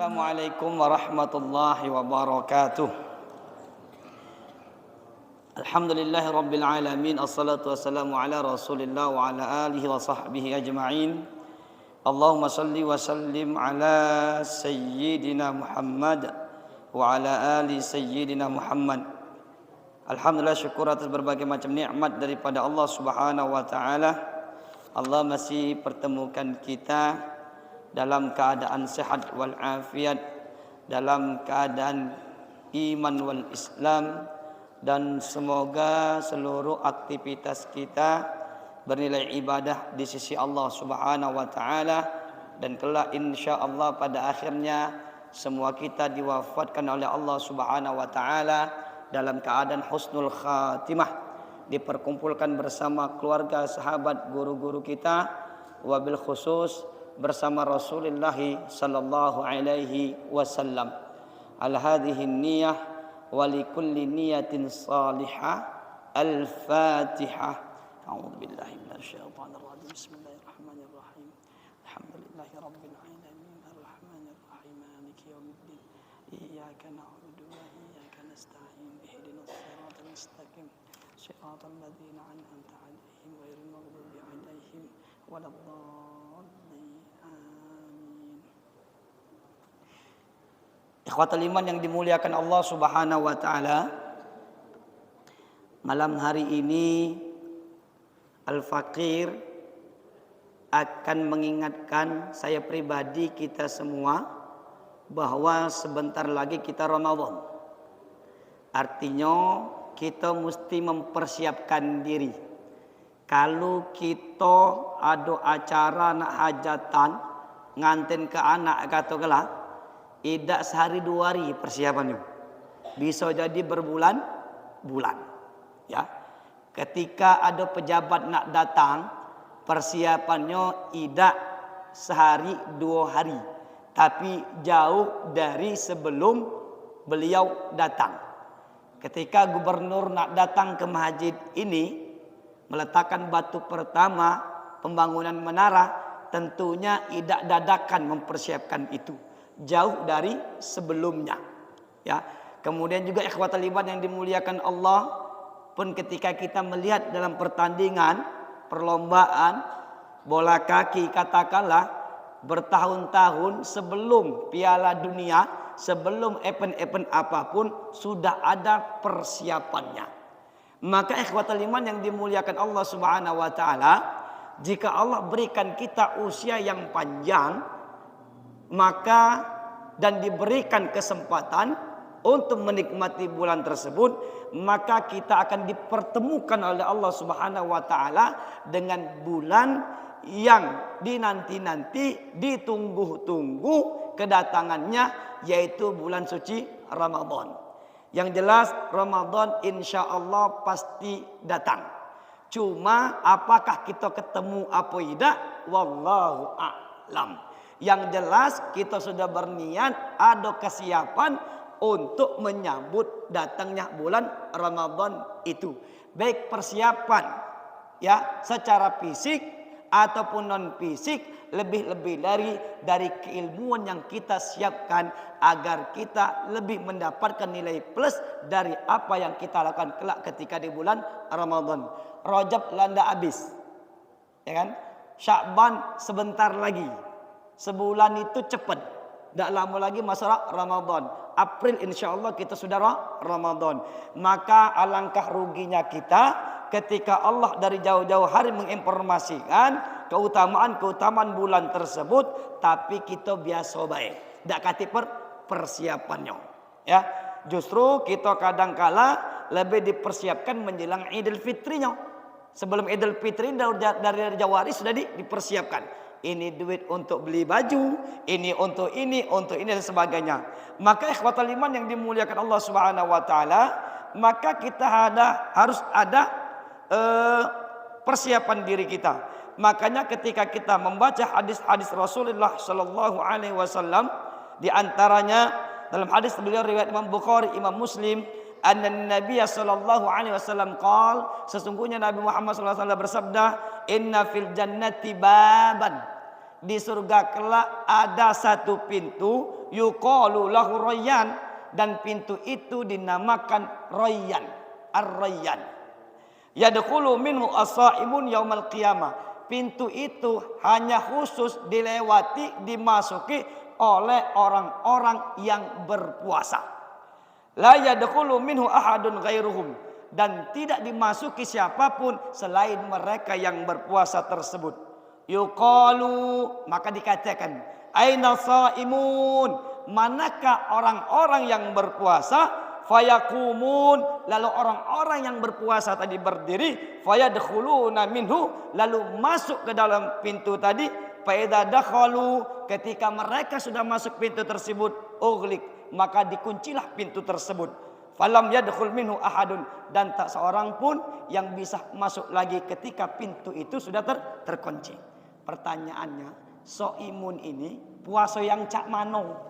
Assalamualaikum warahmatullahi wabarakatuh. Alhamdulillahi rabbil alamin. Assalatu wassalamu ala rasulillah wa ala alihi wa sahbihi ajma'in. Allahumma salli wa sallim ala sayyidina Muhammad wa ala ali sayyidina Muhammad. Alhamdulillah, syukur atas berbagai macam nikmat daripada Allah subhanahu wa ta'ala. Allah masih pertemukan kita dalam keadaan sehat wal afiat, dalam keadaan iman wal Islam, dan semoga seluruh aktivitas kita bernilai ibadah di sisi Allah subhanahu wa ta'ala. Dan kelak insyaallah pada akhirnya semua kita diwafatkan oleh Allah subhanahu wa ta'ala dalam keadaan husnul khatimah, diperkumpulkan bersama keluarga, sahabat, guru-guru kita, wabil khusus bersama Rasulullah sallallahu alaihi wasallam. Al hadhihi niyyah wa likulli niyatin salihah. Al-Fatihah. A'udzu billahi minasyaitonir rajim. Bismillahirrahmanirrahim. Alhamdulillahi rabbil alamin arrahmanir rahim maliki yaumiddin. Iyyaka na'budu wa iyyaka nasta'in. Ihdinas siratal mustaqim. Siratal ladzina an'amta 'alaihim ghairil maghdubi 'alaihim waladdallin. Ikhwatul iman yang dimuliakan Allah subhanahu wa ta'ala, malam hari ini Al-Fakir akan mengingatkan saya pribadi, kita semua, bahwa sebentar lagi kita Ramadan. Artinya kita mesti mempersiapkan diri. Kalau kita ada acara nak hajatan, nganten ke anak kata kelak, tidak sehari dua hari persiapannya, bisa jadi berbulan-bulan. Ya, ketika ada pejabat nak datang, persiapannya tidak sehari dua hari, tapi jauh dari sebelum beliau datang. Ketika gubernur nak datang ke masjid ini, meletakkan batu pertama pembangunan menara, tentunya tidak dadakan mempersiapkan itu, jauh dari sebelumnya. Ya, kemudian juga ikhwatul iman yang dimuliakan Allah, pun ketika kita melihat dalam pertandingan perlombaan bola kaki, katakanlah bertahun-tahun sebelum Piala Dunia, sebelum event-event apapun sudah ada persiapannya. Maka ikhwatul iman yang dimuliakan Allah subhanahu wa ta'ala, jika Allah berikan kita usia yang panjang, maka dan diberikan kesempatan untuk menikmati bulan tersebut, maka kita akan dipertemukan oleh Allah subhanahu wa ta'ala dengan bulan yang dinanti-nanti, ditunggu-tunggu kedatangannya, yaitu bulan suci Ramadan. Yang jelas Ramadan insya Allah pasti datang. Cuma apakah kita ketemu apa tidak, wallahu a'lam. Yang jelas kita sudah berniat, ada kesiapan untuk menyambut datangnya bulan Ramadan itu. Baik persiapan ya secara fisik ataupun non fisik, lebih-lebih dari keilmuan yang kita siapkan agar kita lebih mendapatkan nilai plus dari apa yang kita lakukan kelak ketika di bulan Ramadan. Rajab landa habis, ya kan? Sya'ban sebentar lagi. Sebulan itu cepat, tidak lama lagi masalah Ramadan. April insya Allah kita sudah Ramadan. Maka alangkah ruginya kita ketika Allah dari jauh-jauh hari menginformasikan keutamaan bulan tersebut, tapi kita biasa baik, tidak kati persiapannya. Ya, justru kita kadang-kala lebih dipersiapkan menjelang Idul Fitrinya. Sebelum Idul Fitri dari Januari sudah dipersiapkan. Ini duit untuk beli baju, ini untuk ini dan sebagainya. Maka ikhwatul iman yang dimuliakan Allah subhanahu wa ta'ala, maka kita harus ada persiapan diri kita. Makanya ketika kita membaca hadis-hadis Rasulullah sallallahu alaihi wasallam, di antaranya dalam hadis beliau riwayat Imam Bukhari, Imam Muslim, anna Nabi sallallahu alaihi wasallam qaal, sesungguhnya Nabi Muhammad sallallahu alaihi wasallam bersabda, inna fil jannati baban, di surga kelak ada satu pintu yuqalu lahu Rayyan, dan pintu itu dinamakan Rayyan, Ar-Rayyan. Yadkhulu minhu as-shaimun yaumal qiyamah. Pintu itu hanya khusus dilewati, dimasuki oleh orang-orang yang berpuasa. La yadkhulu minhu ahadun ghairuhum, dan tidak dimasuki siapapun selain mereka yang berpuasa tersebut. Yuqalu, maka dikatakan, aina shaimun, manakah orang-orang yang berpuasa? Fayaqumun, lalu orang-orang yang berpuasa tadi berdiri, fayadkhuluna minhu, lalu masuk ke dalam pintu tadi. Fa idza dakhalu, ketika mereka sudah masuk pintu tersebut, ughliq, maka dikuncilah pintu tersebut. Falam yadkhul minhu ahadun, dan tak seorang pun yang bisa masuk lagi ketika pintu itu sudah terkunci. Pertanyaannya, soimun ini puasa yang cak mano?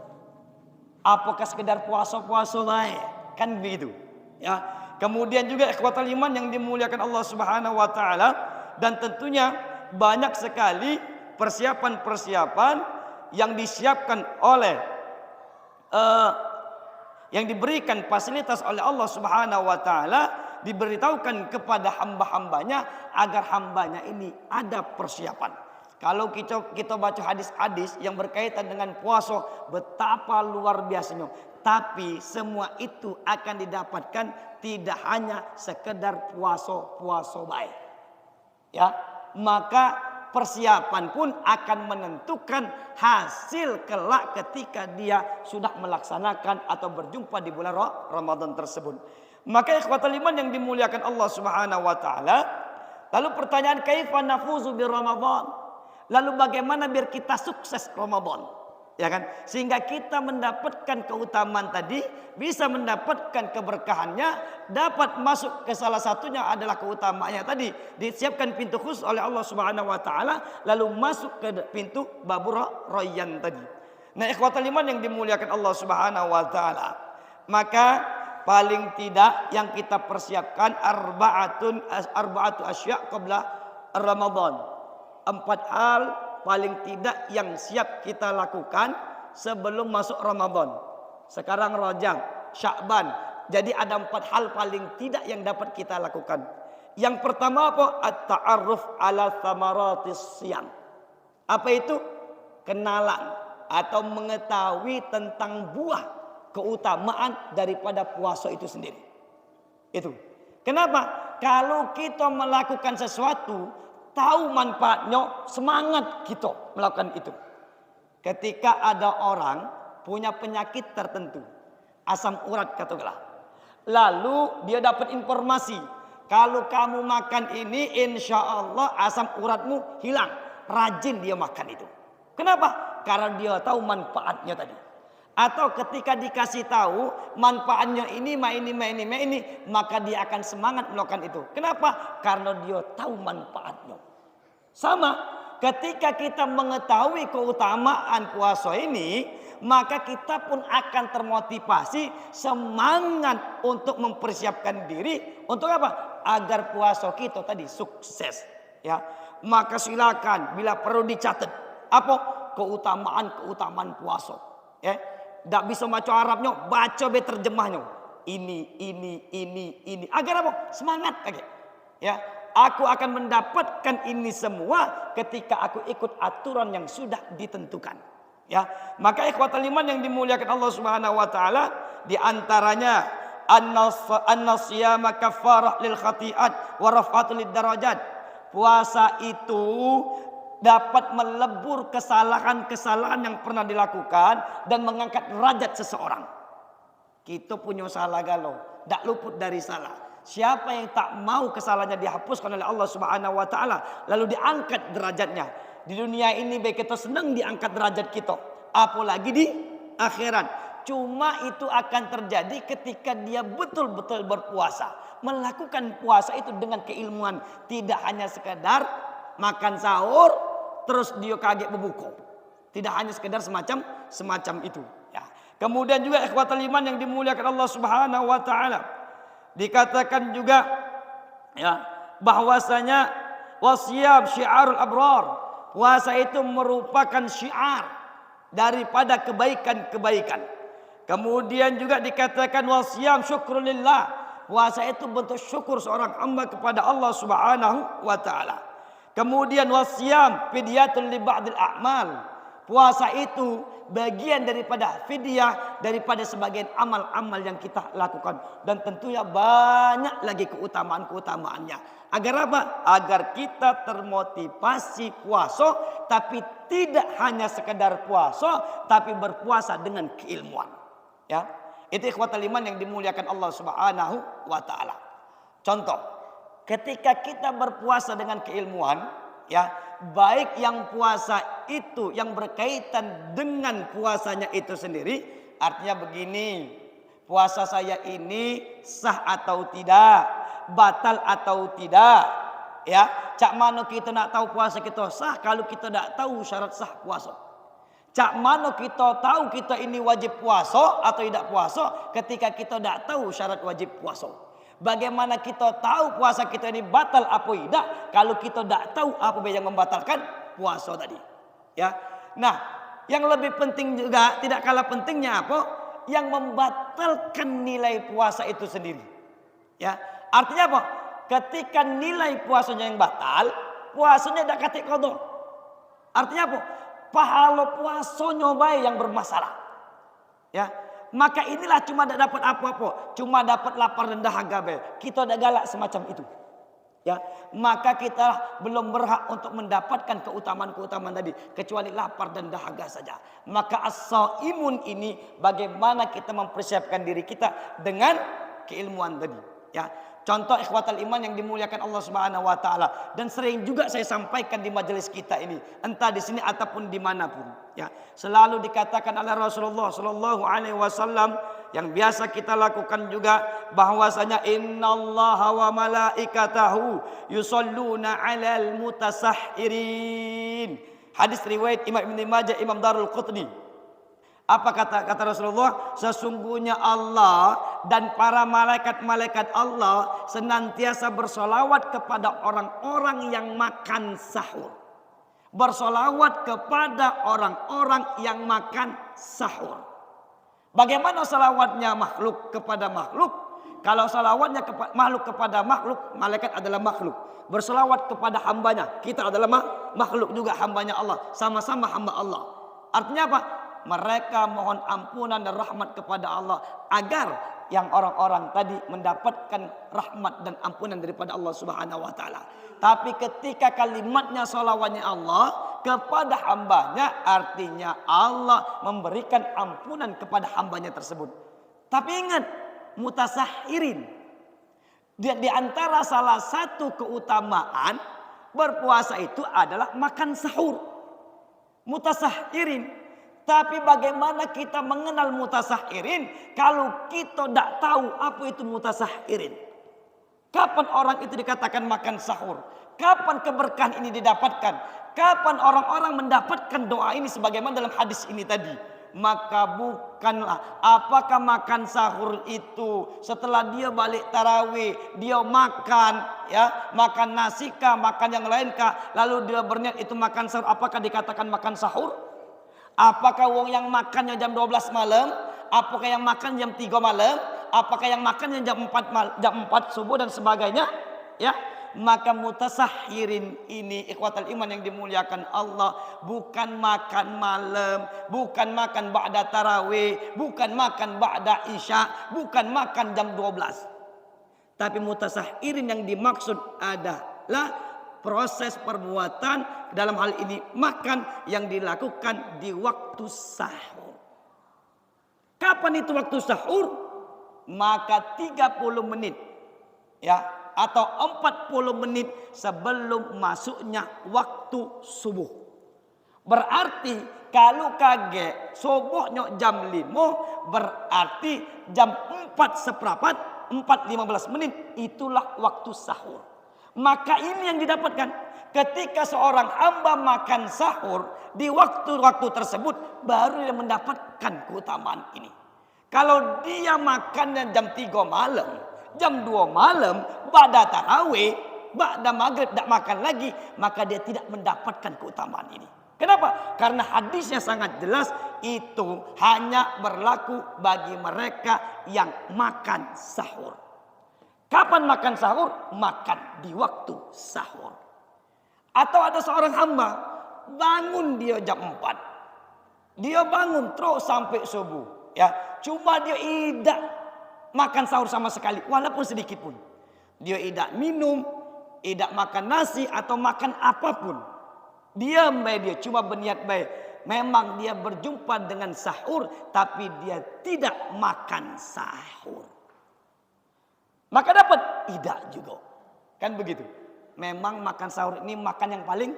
Apakah sekedar puasa-puasa baik? Kan begitu. Ya. Kemudian juga ikhwatal iman yang dimuliakan Allah Subhanahu wa taala, dan tentunya banyak sekali persiapan-persiapan yang disiapkan oleh yang diberikan fasilitas oleh Allah Subhanahu wa taala, diberitahukan kepada hamba-hambanya agar hambanya ini ada persiapan. Kalau kita baca hadis-hadis yang berkaitan dengan puasa, betapa luar biasanya. Tapi semua itu akan didapatkan tidak hanya sekedar puasa baik. Ya, maka persiapan pun akan menentukan hasil kelak ketika dia sudah melaksanakan atau berjumpa di bulan Ramadan tersebut. Maka ikhwatul iman yang dimuliakan Allah Subhanahu wa taala, lalu pertanyaan, kaifa nafuzu bi Ramadan? Lalu bagaimana biar kita sukses Ramadan? Ya kan? Sehingga kita mendapatkan keutamaan tadi, bisa mendapatkan keberkahannya, dapat masuk ke salah satunya adalah keutamaannya tadi, disiapkan pintu khusus oleh Allah Subhanahu wa taala, lalu masuk ke pintu babur Rayyan tadi. Nah, ikhwatul iman yang dimuliakan Allah Subhanahu wa taala, maka paling tidak yang kita persiapkan arba'atu asya' qabla Ramadan. 4 hal paling tidak yang siap kita lakukan sebelum masuk Ramadan. Sekarang Rajab, Sya'ban. Jadi ada 4 hal paling tidak yang dapat kita lakukan. Yang pertama apa? At-ta'arruf ala thamaratis siyam. Apa itu? Kenalan atau mengetahui tentang buah keutamaan daripada puasa itu sendiri. Itu. Kenapa? Kalau kita melakukan sesuatu, tahu manfaatnya, semangat kita melakukan itu. Ketika ada orang punya penyakit tertentu, asam urat katakanlah, lalu dia dapat informasi, kalau kamu makan ini insya Allah asam uratmu hilang. Rajin dia makan itu. Kenapa? Karena dia tahu manfaatnya tadi. Atau ketika dikasih tahu manfaatnya ini, maka dia akan semangat melakukan itu. Kenapa? Karena dia tahu manfaatnya. Sama, ketika kita mengetahui keutamaan puasa ini, maka kita pun akan termotivasi, semangat untuk mempersiapkan diri untuk apa? Agar puasa kita tadi sukses. Ya, maka silakan bila perlu dicatat apa keutamaan puasa. Ya. Tak bisa baca Arabnya, baca be terjemahnya. Ini. Agar apa? Semangat lagi. Ya, aku akan mendapatkan ini semua ketika aku ikut aturan yang sudah ditentukan. Ya, maka ikhwatul iman yang dimuliakan Allah Subhanahu wa taala, di antaranya an-siyama kaffarah lil khati'at wa raf'atul lid darajat. Puasa itu dapat melebur kesalahan-kesalahan yang pernah dilakukan dan mengangkat derajat seseorang. Kita punya salah galau, tak luput dari salah. Siapa yang tak mau kesalahannya dihapuskan oleh Allah Subhanahu wa taala, lalu diangkat derajatnya. Di dunia ini baik kita senang diangkat derajat kita, apalagi di akhirat. Cuma itu akan terjadi ketika dia betul-betul berpuasa. Melakukan puasa itu dengan keilmuan, tidak hanya sekedar makan sahur terus dia kaget berbuka. Tidak hanya sekedar semacam itu. Ya. Kemudian juga ikhwatul iman yang dimuliakan Allah Subhanahu wa taala, dikatakan juga ya bahwasanya wasiyam syiarul abrar. Puasa itu merupakan syiar daripada kebaikan-kebaikan. Kemudian juga dikatakan wasiyam syukrulillah. Puasa itu bentuk syukur seorang hamba kepada Allah Subhanahu wa taala. Kemudian wasiyam fidyatul li ba'dil a'mal. Puasa itu bagian daripada fidyah daripada sebagian amal-amal yang kita lakukan, dan tentunya banyak lagi keutamaan-keutamaannya. Agar apa? Agar kita termotivasi puasa, tapi tidak hanya sekedar puasa, tapi berpuasa dengan keilmuan. Ya, itu ikhwatal iman yang dimuliakan Allah Subhanahu wa taala. Contoh, ketika kita berpuasa dengan keilmuan, ya, baik yang puasa itu yang berkaitan dengan puasanya itu sendiri, artinya begini, puasa saya ini sah atau tidak, batal atau tidak, ya. Cak mano kita nak tahu puasa kita sah kalau kita tidak tahu syarat sah puasa. Cak mano kita tahu kita ini wajib puasa atau tidak puasa ketika kita tidak tahu syarat wajib puasa. Bagaimana kita tahu puasa kita ini batal apa tidak kalau kita tidak tahu apa yang membatalkan puasa tadi, ya. Nah, yang lebih penting juga tidak kalah pentingnya apa? Yang membatalkan nilai puasa itu sendiri, ya. Artinya apa? Ketika nilai puasanya yang batal, puasanya tidak katik qadha. Artinya apa? Pahala puasanya baik yang bermasalah, ya. Maka inilah cuma tidak dapat apa-apa, cuma dapat lapar dan dahaga be. Kita tidak galak semacam itu, ya. Maka kita belum berhak untuk mendapatkan keutamaan-keutamaan tadi kecuali lapar dan dahaga saja. Maka as-shaimun ini bagaimana kita mempersiapkan diri kita dengan keilmuan tadi, ya. Contoh ikhwatal iman yang dimuliakan Allah Subhanahu wa taala, dan sering juga saya sampaikan di majelis kita ini, entah di sini ataupun dimanapun, ya. Selalu dikatakan oleh Rasulullah sallallahu alaihi wasallam yang biasa kita lakukan juga, bahwasanya innallaha wa malaikatahu yusholluna 'alal mutasahhirin. Hadis riwayat Imam Ibnu Majah, Imam Darul Qutni. Apa kata Rasulullah? Sesungguhnya Allah dan para malaikat-malaikat Allah senantiasa bersolawat kepada orang-orang yang makan sahur. Bersolawat kepada orang-orang yang makan sahur. Bagaimana salawatnya makhluk kepada makhluk? Kalau salawatnya makhluk kepada makhluk, malaikat adalah makhluk. Bersolawat kepada hambanya, kita adalah makhluk juga, hambanya Allah. Sama-sama hamba Allah. Artinya apa? Mereka mohon ampunan dan rahmat kepada Allah agar yang orang-orang tadi mendapatkan rahmat dan ampunan daripada Allah Subhanahu wa taala. Tapi ketika kalimatnya salawatnya Allah kepada hambanya, artinya Allah memberikan ampunan kepada hambanya tersebut. Tapi ingat, mutasahhirin. Di antara salah satu keutamaan berpuasa itu adalah makan sahur. Mutasahhirin. Tapi bagaimana kita mengenal mutasahhirin kalau kita tidak tahu apa itu mutasahhirin? Kapan orang itu dikatakan makan sahur? Kapan keberkahan ini didapatkan? Kapan orang-orang mendapatkan doa ini sebagaimana dalam hadis ini tadi? Maka bukanlah apakah makan sahur itu setelah dia balik tarawih, dia makan, ya, makan nasi kah, makan yang lain kah, lalu dia berniat itu makan sahur, apakah dikatakan makan sahur? Apakah wong yang makannya jam 12 malam? Apakah yang makan jam 3 malam? Apakah yang makan jam 4 subuh dan sebagainya? Ya, maka mutasahhirin ini ikhwatal iman yang dimuliakan Allah, bukan makan malam, bukan makan ba'da tarawih, bukan makan ba'da isya, bukan makan jam 12. Tapi mutasahhirin yang dimaksud adalah proses perbuatan dalam hal ini makan yang dilakukan di waktu sahur. Kapan itu waktu sahur? Maka 30 menit, ya, atau 40 menit sebelum masuknya waktu subuh. Berarti kalau kaget subuhnya jam 5, berarti jam 4:15, 4:15 menit itulah waktu sahur. Maka ini yang didapatkan ketika seorang hamba makan sahur di waktu-waktu tersebut, baru dia mendapatkan keutamaan ini. Kalau dia makannya jam 3 malam, jam 2 malam, pada tarawih, ba'da maghrib tidak makan lagi, maka dia tidak mendapatkan keutamaan ini. Kenapa? Karena hadisnya sangat jelas, itu hanya berlaku bagi mereka yang makan sahur. Kapan makan sahur? Makan di waktu sahur. Atau ada seorang hamba bangun dia jam 4. Dia bangun terus sampai subuh, ya. Cuma dia tidak makan sahur sama sekali, walaupun sedikit pun. Dia tidak minum, tidak makan nasi atau makan apapun. Diam baik, dia cuma berniat baik. Memang dia berjumpa dengan sahur, tapi dia tidak makan sahur. Maka dapat? Tidak juga. Kan begitu. Memang makan sahur ini makan yang paling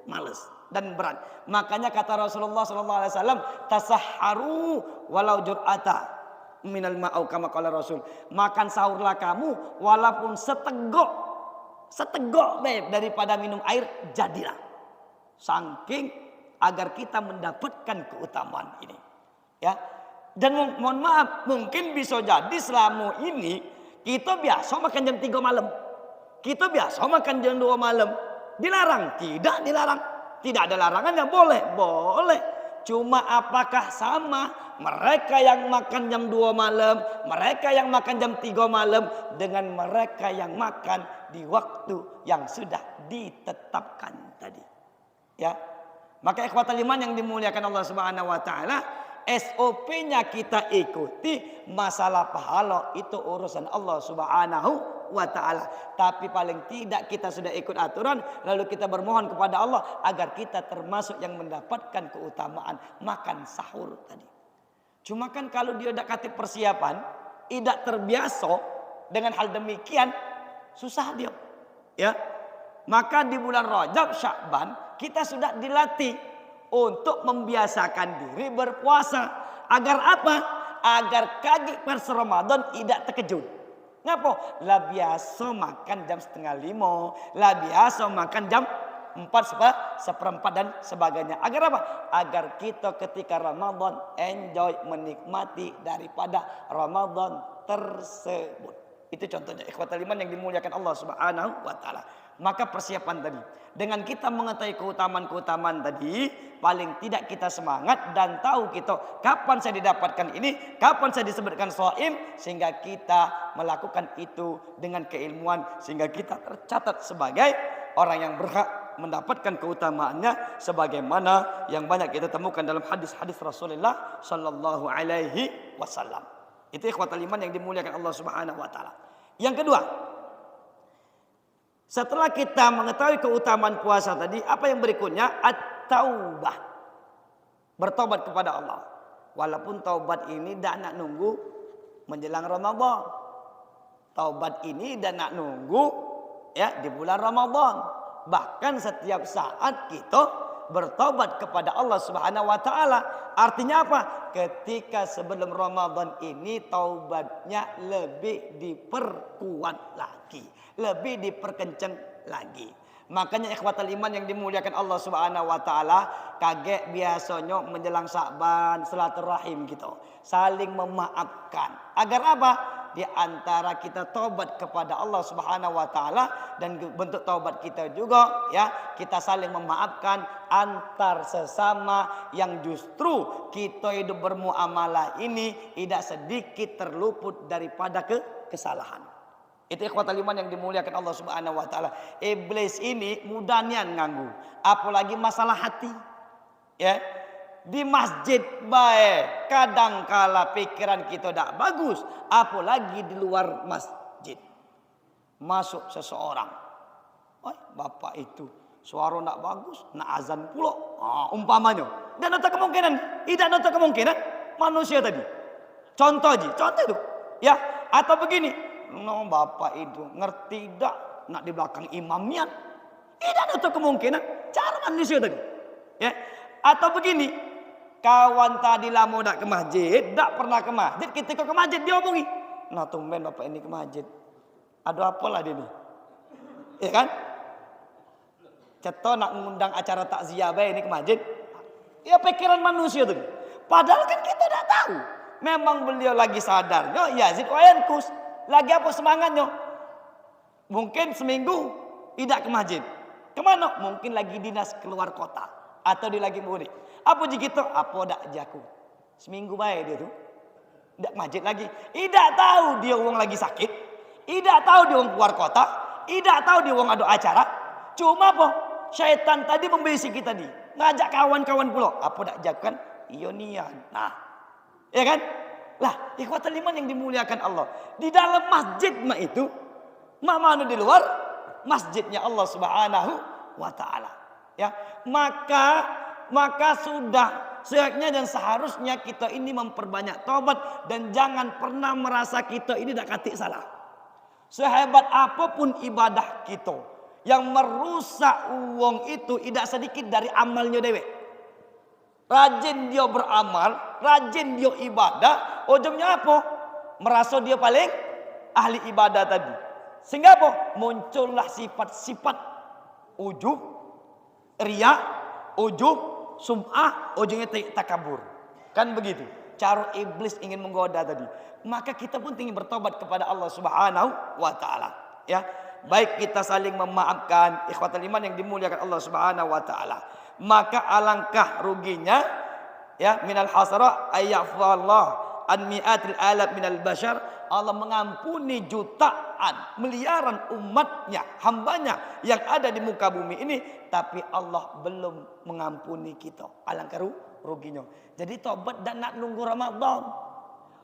males dan berat. Makanya kata Rasulullah SAW, tasahharu walau jur'ata minal ma'au kama qala Rasul. Makan sahurlah kamu walaupun setegok daripada minum air, jadilah. Saking agar kita mendapatkan keutamaan ini, ya. Dan mohon maaf, mungkin bisa jadi selama ini kita biasa makan jam 3 malam, kita biasa makan jam 2 malam. Dilarang? Tidak dilarang. Tidak ada larangan yang boleh. Cuma apakah sama mereka yang makan jam 2 malam, mereka yang makan jam 3 malam dengan mereka yang makan di waktu yang sudah ditetapkan tadi? Ya, maka ikhwatal iman yang dimuliakan Allah Subhanahu wa taala, SOP-nya kita ikuti. Masalah pahala itu urusan Allah Subhanahu wa taala. Tapi paling tidak kita sudah ikut aturan, lalu kita bermohon kepada Allah agar kita termasuk yang mendapatkan keutamaan makan sahur tadi. Cuma kan kalau dia tidak katip persiapan, tidak terbiasa dengan hal demikian, susah dia. Ya. Maka di bulan Rajab, Sya'ban, kita sudah dilatih untuk membiasakan diri berpuasa. Agar apa? Agar kaki pas Ramadan tidak terkejut. Ngapa? Lah biasa makan jam 4:30, lah biasa makan jam 4:15 dan sebagainya. Agar apa? Agar kita ketika Ramadan enjoy, menikmati daripada Ramadan tersebut. Itu contohnya ikhwatal iman yang dimuliakan Allah Subhanahu wa taala. Maka persiapan tadi, dengan kita mengetahui keutamaan-keutamaan tadi, paling tidak kita semangat dan tahu kita kapan saya didapatkan ini, kapan saya disebutkan shaim, sehingga kita melakukan itu dengan keilmuan, sehingga kita tercatat sebagai orang yang berhak mendapatkan keutamaannya, sebagaimana yang banyak kita temukan dalam hadis-hadis Rasulullah sallallahu alaihi wasallam. Itu ikhwatal iman yang dimuliakan Allah Subhanahu wa taala. Yang kedua, setelah kita mengetahui keutamaan puasa tadi, apa yang berikutnya? At-taubah. Bertobat kepada Allah. Walaupun taubat ini tidak nak nunggu menjelang Ramadan. Taubat ini tidak nak nunggu ya di bulan Ramadan. Bahkan setiap saat kita bertobat kepada Allah Subhanahu wa taala. Artinya apa? Ketika sebelum Ramadan ini taubatnya lebih diperkuat lagi, lebih diperkencang lagi. Makanya ikhwatal iman yang dimuliakan Allah Subhanahu wa taala, kaget biasanya menjelang Sya'ban silaturahim gitu, saling memaafkan. Agar apa? Di antara kita taubat kepada Allah Subhanahu wa taala, dan bentuk taubat kita juga ya, kita saling memaafkan antar sesama yang justru kita hidup bermuamalah ini tidak sedikit terluput daripada kesalahan. Itu ikhwatal iman yang dimuliakan Allah Subhanahu wa taala. Iblis ini mudahnya nganggu, apalagi masalah hati. Ya. Di masjid baik, kadang kala pikiran kita tidak bagus, apalagi di luar masjid. Masuk seseorang, bapak itu suara tidak bagus, nak azan pula, umpamanya. Dan ada kemungkinan, tidak ada kemungkinan manusia tadi. Contoh itu, ya. Atau begini, bapak itu ngerti tidak nak di belakang imamnya, tidak ada kemungkinan cara manusia tadi, ya. Atau begini. Kawan tadi lama tak ke masjid, tak pernah ke masjid. Ketika ke masjid dia omongi, nah tumben bapak ini ke masjid. Ada apalah dia ni? Ya kan? Ceto nak mengundang acara takziah ini ke masjid. Ya pikiran manusia tu. Padahal kan kita tak tahu. Memang beliau lagi sadar. Yazid wa yankus. Lagi apa semangatnya? Mungkin seminggu tidak ke masjid. Kemana? Mungkin lagi dinas keluar kota atau dia lagi mudik. Apa begitu? Apa dak jaku? Seminggu baik dia tuh. Tidak masjid lagi. Tidak tahu dia uang lagi sakit. Tidak tahu dia uang keluar kota. Tidak tahu dia uang ada acara. Cuma apa? Syaitan tadi membisik kita tadi. Ngajak kawan-kawan pulau. Apa dak jaku kan? Iyo nian. Nah. Ya kan? Lah, ikhwatul iman yang dimuliakan Allah. Di dalam masjid mah itu. Mana di luar? Masjidnya Allah Subhanahu wa taala. Ya. Maka sudah seharusnya dan seharusnya kita ini memperbanyak taubat dan jangan pernah merasa kita ini dak katik salah. Sehebat apapun ibadah kita, yang merusak uang itu tidak sedikit dari amalnya dewe. Rajin dia beramal, rajin dia ibadah, ujungnya apa? Merasa dia paling ahli ibadah tadi. Sehingga apa? Muncullah sifat-sifat ujub, riya, ujub, sum'ah, ujungnya takabur. Kan begitu. Cara iblis ingin menggoda tadi. Maka kita pun ingin bertobat kepada Allah Subhanahu wa taala. Ya. Baik kita saling memaafkan, ikhwatul iman yang dimuliakan Allah Subhanahu wa taala. Maka alangkah ruginya ya minal hasara ayyafallah an mi'atil alaf minal bashar. Allah mengampuni jutaan, miliaran umatnya, hambanya yang ada di muka bumi ini. Tapi Allah belum mengampuni kita. Alangkah ruginya. Jadi tobat dan nak nunggu Ramadan.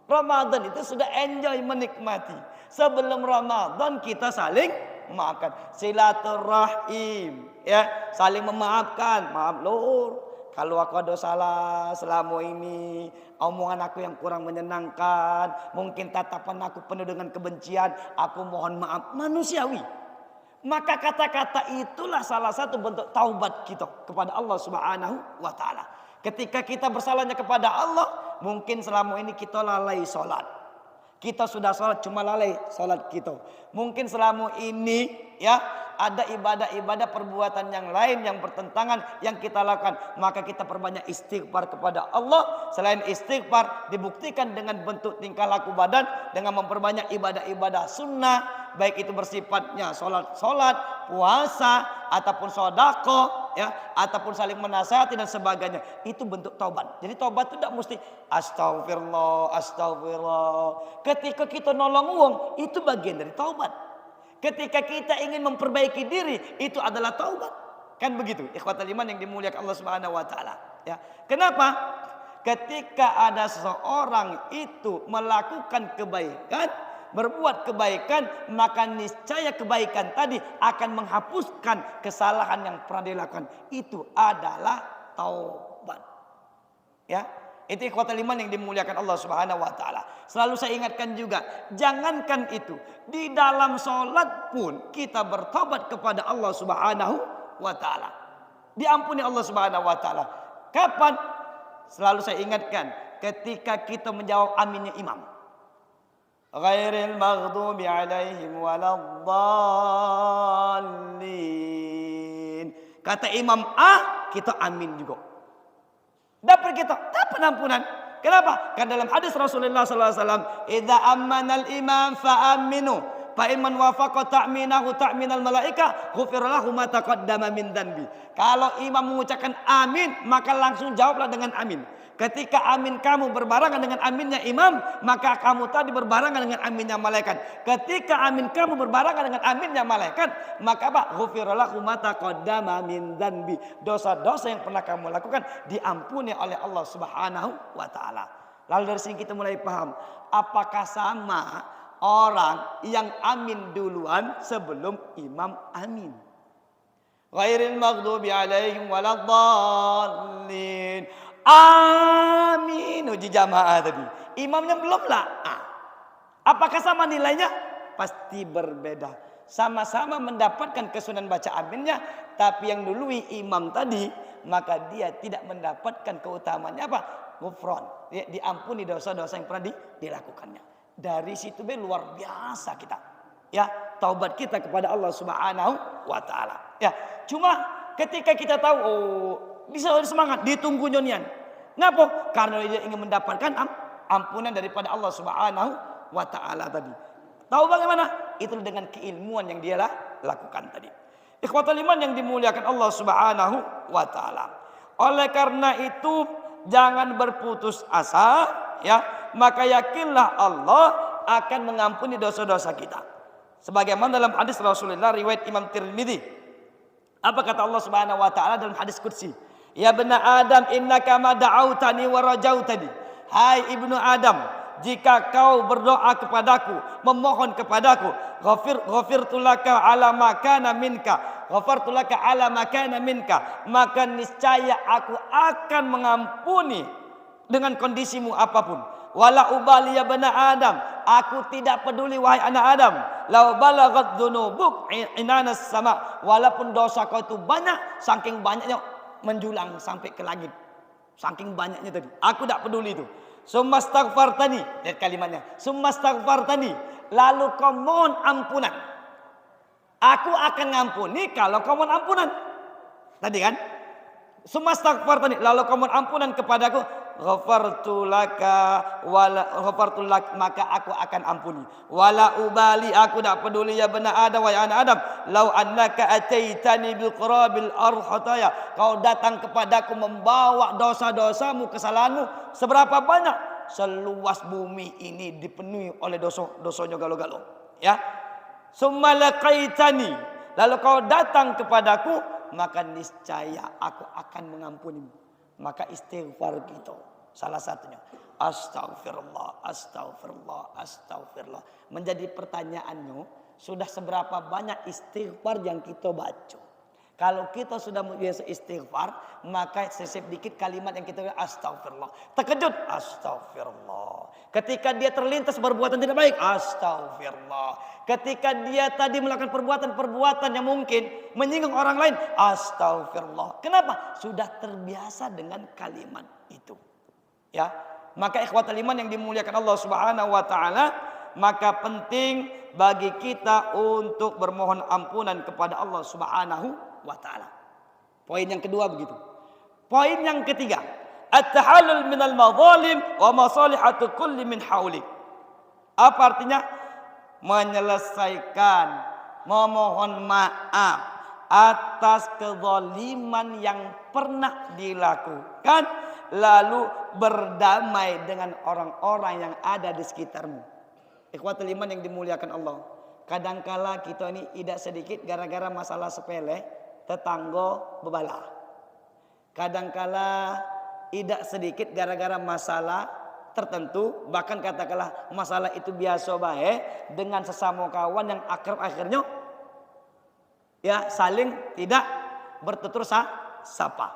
Ramadan itu sudah enjoy menikmati. Sebelum Ramadan kita saling memaafkan. Silaturahim. Ya, saling memaafkan. Maaf lur. Kalau aku ada salah selama ini, omongan aku yang kurang menyenangkan, mungkin tatapan aku penuh dengan kebencian, aku mohon maaf, manusiawi. Maka kata-kata itulah salah satu bentuk taubat kita kepada Allah Subhanahu wa taala. Ketika kita bersalahnya kepada Allah, mungkin selama ini kita lalai sholat. Kita sudah sholat cuma lalai sholat kita. Mungkin selama ini ya ada ibadah-ibadah perbuatan yang lain yang bertentangan yang kita lakukan. Maka kita perbanyak istighfar kepada Allah. Selain istighfar dibuktikan dengan bentuk tingkah laku badan. Dengan memperbanyak ibadah-ibadah sunnah. Baik itu bersifatnya sholat, puasa, ataupun sodako, ya, ataupun saling menasihati dan sebagainya. Itu bentuk taubat. Jadi taubat itu tidak mesti astagfirullah, astagfirullah. Ketika kita nolong uang, itu bagian dari taubat. Ketika kita ingin memperbaiki diri, itu adalah taubat. Kan begitu, ikhwatul iman yang dimuliakan Allah Subhanahu wa taala. Ya. Kenapa? Ketika ada seseorang itu melakukan kebaikan, berbuat kebaikan, maka niscaya kebaikan tadi akan menghapuskan kesalahan yang pernah dilakukan. Itu adalah taubat. Ya, itu ikhwatul iman yang dimuliakan Allah Subhanahu wa taala. Selalu saya ingatkan juga, jangankan itu, di dalam sholat pun kita bertobat kepada Allah Subhanahu wa taala. Diampuni Allah Subhanahu wa taala. Kapan? Selalu saya ingatkan, ketika kita menjawab aminnya imam. Ghairil maghdubi alaihim waladdallin. Kata imam A, kita amin juga. Dapat ampunan. Kenapa? Karena dalam hadis Rasulullah SAW, idza ammanal imam fa aminu, fa iman wafaqa ta'minahu ta'minal malaika, ghufira lahu ma taqaddama min dzanbi. Kalau imam mengucapkan amin, maka langsung jawablah dengan amin. Ketika amin kamu berbarengan dengan aminnya imam, maka kamu tadi berbarengan dengan aminnya malaikat. Ketika amin kamu berbarengan dengan aminnya malaikat, maka apa? Ghufira lahu ma taqaddama min dzanbi. Dosa-dosa yang pernah kamu lakukan diampuni oleh Allah Subhanahu wa taala. Lalu dari sini kita mulai paham, apakah sama orang yang amin duluan sebelum imam amin? Ghairil maghdubi alaihim waladdallin. Amin. Uji jamaah tadi. Imamnya belum lah. Apakah sama nilainya? Pasti berbeda. Sama-sama mendapatkan kesunahan baca aminnya. Tapi yang dului imam tadi, maka dia tidak mendapatkan keutamaannya apa? Ghufran. Diampuni dosa-dosa yang pernah dilakukannya. Dari situ luar biasa kita. Ya, taubat kita kepada Allah Subhanahu wa taala. Ya, cuma ketika kita tahu, bisa semangat, ditunggu nyonian. Ngapa? Karena dia ingin mendapatkan ampunan daripada Allah Subhanahu wa taala tadi. Tahu bagaimana? Itu dengan keilmuan yang dia lakukan tadi. Ikhwatul iman yang dimuliakan Allah Subhanahu wa taala. Oleh karena itu jangan berputus asa, ya. Maka yakinlah Allah akan mengampuni dosa-dosa kita. Sebagaimana dalam hadis Rasulullah riwayat Imam Tirmidzi. Apa kata Allah Subhanahu wa taala dalam hadis qudsi? Ya bani Adam innaka ma da'autani wa rajautani. Hai ibnu Adam, jika kau berdoa kepadaku, memohon kepadaku, ghafirtu laka ala ma kana minka, ghafartu laka ala ma kana minka, maka niscaya aku akan mengampuni dengan kondisimu apapun. Wala ubali ya bani Adam, aku tidak peduli wahai anak Adam. Lau balaghat dzunubuk inanas sama, walaupun dosa kau itu banyak, saking banyaknya menjulang sampai ke langit. Saking banyaknya tadi, aku tidak peduli itu. Summastaghfartani, lihat kalimatnya. Summastaghfartani, lalu kau mohon ampunan. Aku akan ngampuni kalau kau mohon ampunan. Tadi kan? Summastaghfartani, lalu kau mohon ampunan kepadaku. Ghafartu laka maka aku akan ampuni. Wala ubali, aku tidak peduli ya bani Adam wa ya anak Adam. Lau annaka ataitani bil qurabil arhataya, kau datang kepadaku membawa dosa-dosamu, kesalahanmu seberapa banyak? Seluas bumi ini dipenuhi oleh dosa-dosanya galo-galo. Ya. Summa laqaitani, lalu kau datang kepadaku, maka niscaya aku akan mengampunimu. Maka istighfar kita salah satunya astagfirullah, astagfirullah, astagfirullah. Menjadi pertanyaannya, sudah seberapa banyak istighfar yang kita baca? Kalau kita sudah biasa istighfar, maka sesip dikit kalimat yang kita astagfirullah. Terkejut, astagfirullah. Ketika dia terlintas perbuatan tidak baik, astagfirullah. Ketika dia tadi melakukan perbuatan-perbuatan yang mungkin menyinggung orang lain, astagfirullah. Kenapa? Sudah terbiasa dengan kalimat itu. Ya, maka ikhwatul iman yang dimuliakan Allah Subhanahu wa taala, maka penting bagi kita untuk bermohon ampunan kepada Allah Subhanahu wa taala. Poin yang kedua begitu. Poin yang ketiga, at-tahallul minal madzalim wa masalihatu kulli min haulik. Apa artinya? Menyelesaikan, memohon maaf atas kezaliman yang pernah dilakukan, lalu berdamai dengan orang-orang yang ada di sekitarmu. Ikhwatul iman yang dimuliakan Allah, kadangkala kita ini tidak sedikit gara-gara masalah sepele tetangga bebala. Kadangkala tidak sedikit gara-gara masalah tertentu, bahkan katakanlah masalah itu biasa baik dengan sesama kawan yang akrab, akhirnya ya saling tidak bertutur sapa.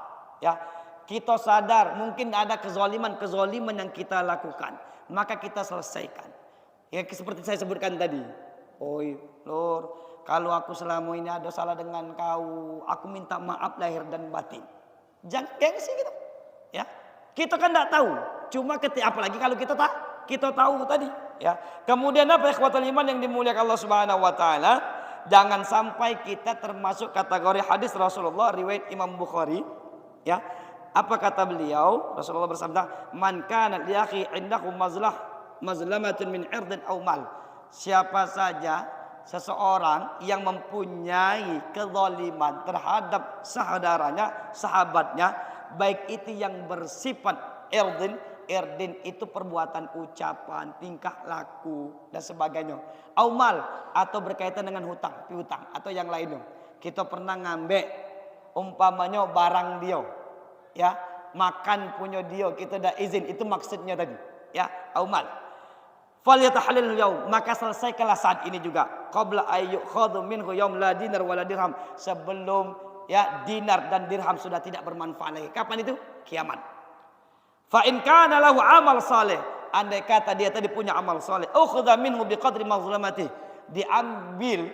Ya, kita sadar mungkin ada kezaliman yang kita lakukan, maka kita selesaikan. Ya seperti saya sebutkan tadi. Oi, Lur, kalau aku selama ini ada salah dengan kau, aku minta maaf lahir dan batin. Jangan gengsi gitu. Ya. Kita kan tidak tahu. Cuma apalagi kalau kita tahu tadi. Ya. Kemudian apa ikhwatul iman yang dimuliakan Allah Subhanahu wa taala? Jangan sampai kita termasuk kategori hadis Rasulullah riwayat Imam Bukhari. Ya. Apa kata beliau? Rasulullah bersabda, "Man kana li akhi indahu mazlamatun min irdin aw mal." Siapa saja seseorang yang mempunyai kezaliman terhadap sahabatnya, baik itu yang bersifat irdin itu perbuatan, ucapan, tingkah laku dan sebagainya. Aumal atau berkaitan dengan hutang, piutang atau yang lainnya. Kita pernah ngambil umpamanya barang dia, ya, makan punya dia, kita dah izin, itu maksudnya tadi, ya, aumal. Falyatahalil yaum, maka selesaikanlah saat ini juga. Qabla ayyukhadhu minhu yaum la dinar wala dirham, sebelum ya dinar dan dirham sudah tidak bermanfaat lagi. Kapan itu? Kiamat. Fa in kana lahu amal saleh, andai kata dia tadi punya amal saleh, ukhadha minhu biqadri mazlamatihi, diambil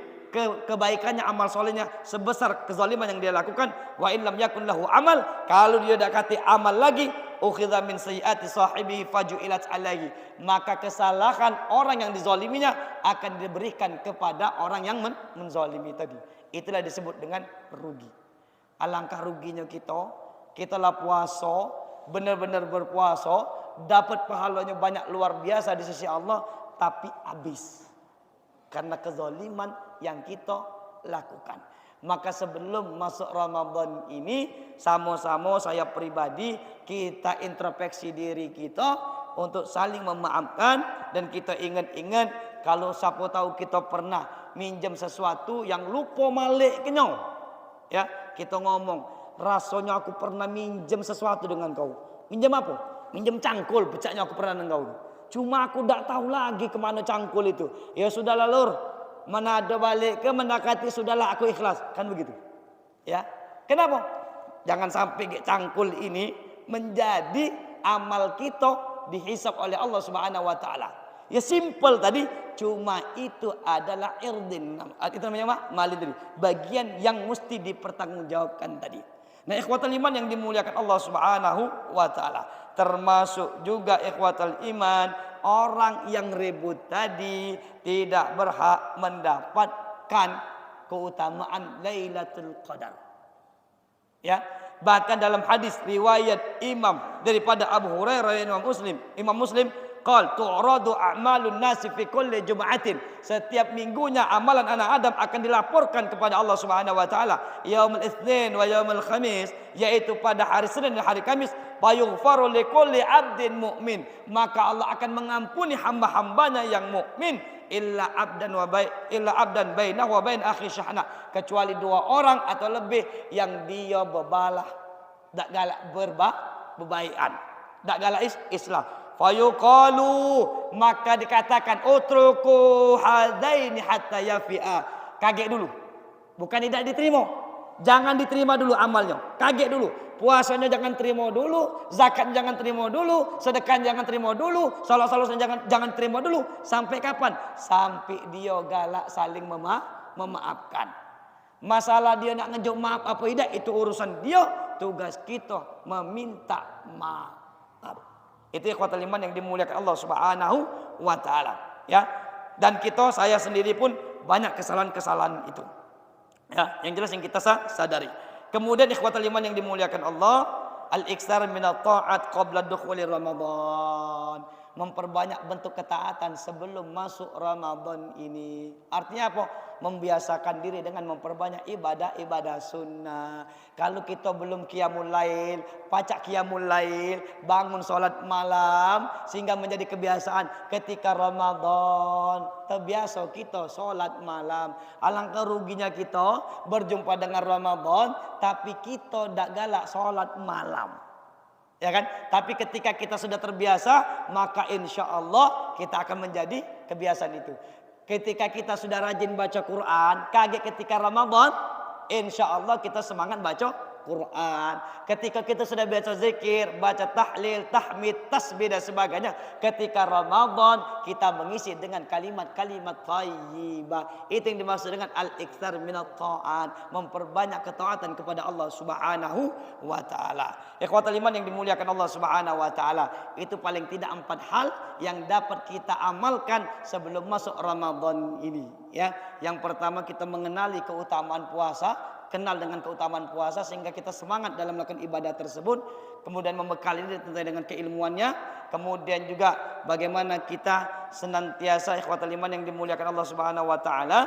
kebaikannya, amal solehnya sebesar kezaliman yang dia lakukan. Wa in lam yakun lahu amal, kalau dia dakati amal lagi, ukhidha min sayyiati sahibihi faju'ilat alaihi, maka kesalahan orang yang dizaliminya akan diberikan kepada orang yang menzalimi tadi. Itulah disebut dengan rugi. Alangkah ruginya kita lah puasa, benar-benar berpuasa, dapat pahalanya banyak luar biasa di sisi Allah, tapi habis karena kezaliman yang kita lakukan. Maka sebelum masuk Ramadan ini, sama-sama saya pribadi kita introspeksi diri kita untuk saling memaafkan. Dan kita ingat-ingat kalau siapa tahu kita pernah minjem sesuatu yang lupa malik kenyo. Ya, kita ngomong, rasanya aku pernah minjem sesuatu dengan kau. Minjem apa? Minjem cangkul, becaknya aku pernah dengan kau. Cuma aku tak tahu lagi kemana cangkul itu. Ya sudahlah lur, mana ada balik ke mendekati sudahlah aku ikhlas. Kan begitu. Ya. Kenapa? Jangan sampai cangkul ini menjadi amal kita dihisab oleh Allah Subhanahu wa taala. Ya simple tadi, cuma itu adalah irdin. Itu namanya apa? Malin tadi. Bagian yang mesti dipertanggungjawabkan tadi. Nah, ikhwatul iman yang dimuliakan Allah Subhanahu wa taala, termasuk juga ikhwatul iman, orang yang ribut tadi tidak berhak mendapatkan keutamaan Lailatul Qadar. Ya, bahkan dalam hadis riwayat Imam daripada Abu Hurairah Imam Muslim qal tu'radu a'malun nasi fi kulli jum'atin. Setiap minggunya amalan anak Adam akan dilaporkan kepada Allah Subhanahu wa taala yaumul itsnin wa yaumul khamis, yaitu pada hari Senin dan hari Kamis. Fayughfaru likulli 'abdin mu'min, maka Allah akan mengampuni hamba-hambanya yang mukmin illa abdan bainahu wa bain akhi syahna, kecuali dua orang atau lebih yang dia berbalah dak galak berbaikan, dak galak Islam. Fayuqalu, maka dikatakan utruku hadaini hatta yafi'a. Kaget dulu. Bukan tidak diterima. Jangan diterima dulu amalnya. Kaget dulu. Puasanya jangan terima dulu, zakat jangan terima dulu, sedekah jangan terima dulu, salat-salatnya jangan terima dulu. Sampai kapan? Sampai dia galak saling memaafkan. Masalah dia nak ngejuk maaf apa tidak itu urusan dia. Tugas kita meminta maaf. Itu ikhwatul iman yang dimuliakan Allah Subhanahu wa taala, ya. Dan saya sendiri pun banyak kesalahan-kesalahan itu. Ya, yang jelas yang kita sadari. Kemudian ikhwatul iman yang dimuliakan Allah, al-iksar minat ta'at qabla dukhuli Ramadan. Memperbanyak bentuk ketaatan sebelum masuk Ramadan ini. Artinya apa? Membiasakan diri dengan memperbanyak ibadah-ibadah sunnah. Kalau kita belum qiyamul lail, pacak qiyamul lail, bangun sholat malam, sehingga menjadi kebiasaan ketika Ramadan terbiasa kita sholat malam. Alangkah ruginya kita berjumpa dengan Ramadan tapi kita tak galak sholat malam. Ya kan? Tapi ketika kita sudah terbiasa, maka insya Allah kita akan menjadi kebiasaan itu. Ketika kita sudah rajin baca Quran, kaget ketika Ramadan, insya Allah kita semangat baca Quran. Ketika kita sudah baca zikir, baca tahlil, tahmid, tasbih dan sebagainya, ketika Ramadan kita mengisi dengan kalimat-kalimat thayyibah. Itu yang dimaksud dengan al-iktsar minat ta'at, memperbanyak ketaatan kepada Allah Subhanahu wa taala. Ikhwatul iman yang dimuliakan Allah Subhanahu wa taala, itu paling tidak 4 hal yang dapat kita amalkan sebelum masuk Ramadan ini, ya. Yang pertama, kita mengenali keutamaan puasa, kenal dengan keutamaan puasa sehingga kita semangat dalam melakukan ibadah tersebut. Kemudian membekali diri tentunya dengan keilmuannya. Kemudian juga bagaimana kita senantiasa ikhwatul iman yang dimuliakan Allah Subhanahu wa taala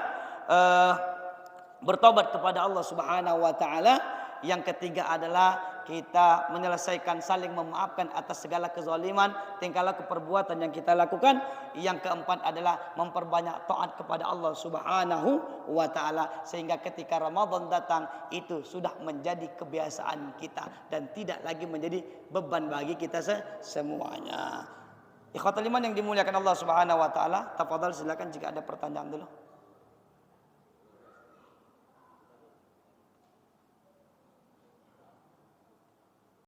bertobat kepada Allah Subhanahu wa taala. Yang ketiga adalah kita menyelesaikan saling memaafkan atas segala kezaliman, tingkah laku perbuatan yang kita lakukan. Yang keempat adalah memperbanyak taat kepada Allah Subhanahu wa taala sehingga ketika Ramadan datang itu sudah menjadi kebiasaan kita dan tidak lagi menjadi beban bagi kita semuanya. Ikhwatul iman yang dimuliakan Allah Subhanahu wa taala, tafadhal silakan jika ada pertanyaan dulu.